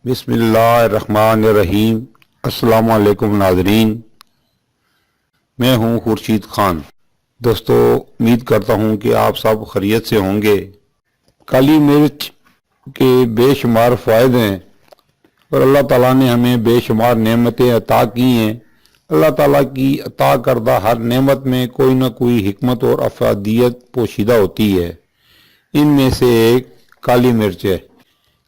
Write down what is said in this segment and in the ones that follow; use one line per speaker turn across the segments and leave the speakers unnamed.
بسم اللہ الرحمن الرحیم۔ السلام علیکم ناظرین، میں ہوں خورشید خان۔ دوستو، امید کرتا ہوں کہ آپ سب خیریت سے ہوں گے۔ کالی مرچ کے بے شمار فوائد ہیں اور اللہ تعالیٰ نے ہمیں بے شمار نعمتیں عطا کی ہیں۔ اللہ تعالیٰ کی عطا کردہ ہر نعمت میں کوئی نہ کوئی حکمت اور افادیت پوشیدہ ہوتی ہے۔ ان میں سے ایک کالی مرچ ہے۔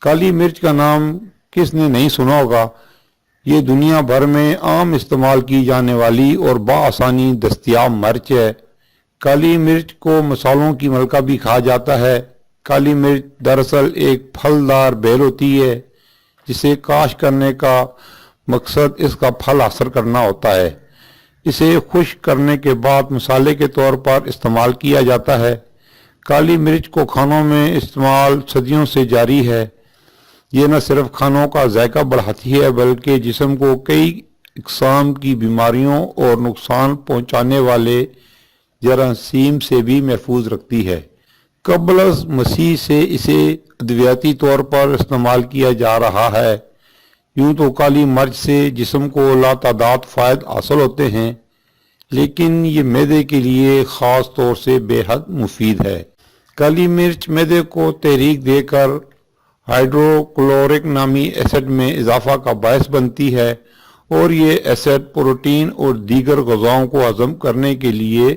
کالی مرچ کا نام کس نے نہیں سنا ہوگا؟ یہ دنیا بھر میں عام استعمال کی جانے والی اور بآسانی دستیاب مرچ ہے۔ کالی مرچ کو مسالوں کی ملکہ بھی کہا جاتا ہے۔ کالی مرچ دراصل ایک پھلدار بیل ہوتی ہے جسے کاشت کرنے کا مقصد اس کا پھل حاصل کرنا ہوتا ہے۔ اسے خشک کرنے کے بعد مسالے کے طور پر استعمال کیا جاتا ہے۔ کالی مرچ کو کھانوں میں استعمال صدیوں سے جاری ہے۔ یہ نہ صرف کھانوں کا ذائقہ بڑھاتی ہے بلکہ جسم کو کئی اقسام کی بیماریوں اور نقصان پہنچانے والے جراثیم سے بھی محفوظ رکھتی ہے۔ قبل از مسیح سے اسے ادویاتی طور پر استعمال کیا جا رہا ہے۔ یوں تو کالی مرچ سے جسم کو لاتعداد فوائد حاصل ہوتے ہیں، لیکن یہ معدے کے لیے خاص طور سے بے حد مفید ہے۔ کالی مرچ معدے کو تحریک دے کر ہائیڈروکلورک نامی ایسڈ میں اضافہ کا باعث بنتی ہے اور یہ ایسڈ پروٹین اور دیگر غذاؤں کو ہضم کرنے کے لیے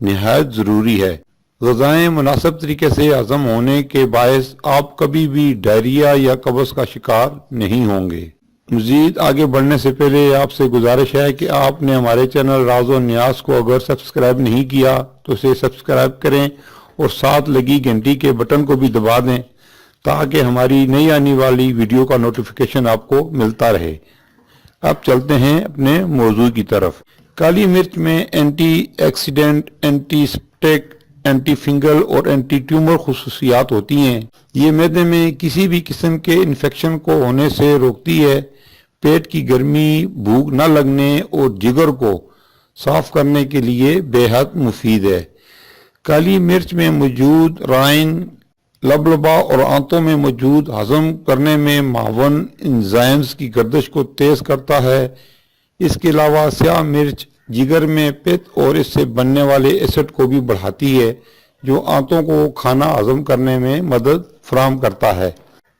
نہایت ضروری ہے۔ غذائیں مناسب طریقے سے ہضم ہونے کے باعث آپ کبھی بھی ڈائریا یا قبض کا شکار نہیں ہوں گے۔ مزید آگے بڑھنے سے پہلے آپ سے گزارش ہے کہ آپ نے ہمارے چینل راز و نیاز کو اگر سبسکرائب نہیں کیا تو اسے سبسکرائب کریں اور ساتھ لگی گھنٹی کے بٹن کو بھی دبا دیں تاکہ ہماری نئی آنے والی ویڈیو کا نوٹیفیکیشن آپ کو ملتا رہے۔ اب چلتے ہیں اپنے موضوع کی طرف۔ کالی مرچ میں antioxidant, antiseptic, antifungal اور اینٹی ٹیومر خصوصیات ہوتی ہیں۔ یہ معدے میں کسی بھی قسم کے انفیکشن کو ہونے سے روکتی ہے، پیٹ کی گرمی، بھوک نہ لگنے اور جگر کو صاف کرنے کے لیے بے حد مفید ہے۔ کالی مرچ میں موجود رائن لبلبا اور آنتوں میں موجود ہضم کرنے میں معاون انزائمز کی گردش کو تیز کرتا ہے۔ اس کے علاوہ سیاہ مرچ جگر میں پت اور اس سے بننے والے ایسڈ کو بھی بڑھاتی ہے جو آنتوں کو کھانا ہضم کرنے میں مدد فراہم کرتا ہے۔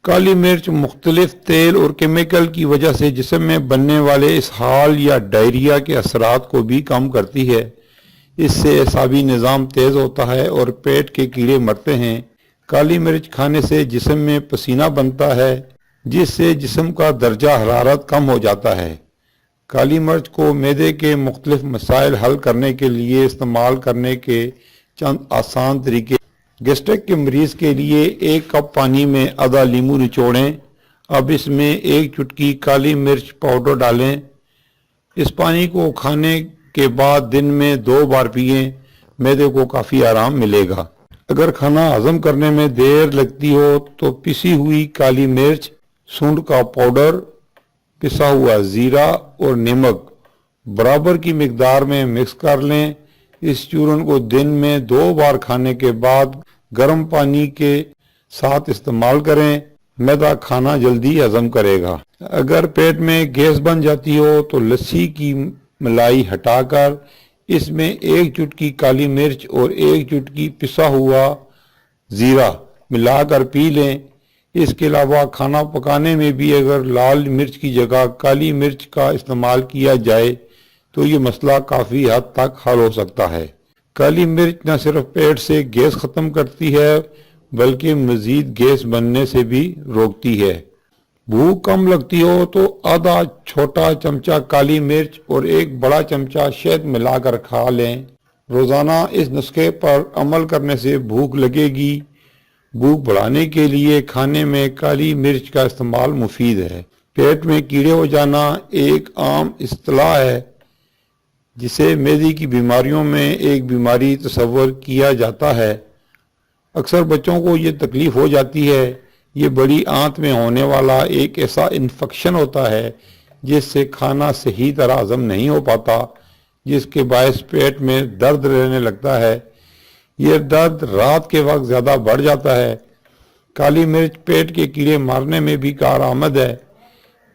کالی مرچ مختلف تیل اور کیمیکل کی وجہ سے جسم میں بننے والے اسہال یا ڈائریا کے اثرات کو بھی کم کرتی ہے۔ اس سے اعصابی نظام تیز ہوتا ہے اور پیٹ کے کیڑے مرتے ہیں۔ کالی مرچ کھانے سے جسم میں پسینہ بنتا ہے جس سے جسم کا درجہ حرارت کم ہو جاتا ہے۔ کالی مرچ کو معدے کے مختلف مسائل حل کرنے کے لیے استعمال کرنے کے چند آسان طریقے۔ گیسٹرک کے مریض کے لیے 1 کپ پانی میں آدھا لیمو نچوڑیں۔ اب اس میں 1 چٹکی کالی مرچ پاؤڈر ڈالیں۔ اس پانی کو کھانے کے بعد دن میں 2 بار پئیں، معدے کو کافی آرام ملے گا۔ اگر کھانا ہضم کرنے میں دیر لگتی ہو تو پسی ہوئی کالی مرچ، سونڈ کا پاؤڈر، پسا ہوا زیرہ اور نمک برابر کی مقدار میں مکس کر لیں۔ اس چورن کو دن میں 2 بار کھانے کے بعد گرم پانی کے ساتھ استعمال کریں۔ معدہ کھانا جلدی ہضم کرے گا۔ اگر پیٹ میں گیس بن جاتی ہو تو لسی کی ملائی ہٹا کر اس میں 1 چٹکی کالی مرچ اور 1 چٹکی پسا ہوا زیرہ ملا کر پی لیں۔ اس کے علاوہ کھانا پکانے میں بھی اگر لال مرچ کی جگہ کالی مرچ کا استعمال کیا جائے تو یہ مسئلہ کافی حد تک حل ہو سکتا ہے۔ کالی مرچ نہ صرف پیٹ سے گیس ختم کرتی ہے بلکہ مزید گیس بننے سے بھی روکتی ہے۔ بھوک کم لگتی ہو تو آدھا چھوٹا چمچہ کالی مرچ اور 1 بڑا چمچہ شہد ملا کر کھا لیں۔ روزانہ اس نسخے پر عمل کرنے سے بھوک لگے گی۔ بھوک بڑھانے کے لیے کھانے میں کالی مرچ کا استعمال مفید ہے۔ پیٹ میں کیڑے ہو جانا ایک عام اصطلاح ہے جسے معدے کی بیماریوں میں ایک بیماری تصور کیا جاتا ہے۔ اکثر بچوں کو یہ تکلیف ہو جاتی ہے۔ یہ بڑی آنت میں ہونے والا ایک ایسا انفیکشن ہوتا ہے جس سے کھانا صحیح طرح ہضم نہیں ہو پاتا، جس کے باعث پیٹ میں درد رہنے لگتا ہے۔ یہ درد رات کے وقت زیادہ بڑھ جاتا ہے۔ کالی مرچ پیٹ کے کیڑے مارنے میں بھی کارآمد ہے۔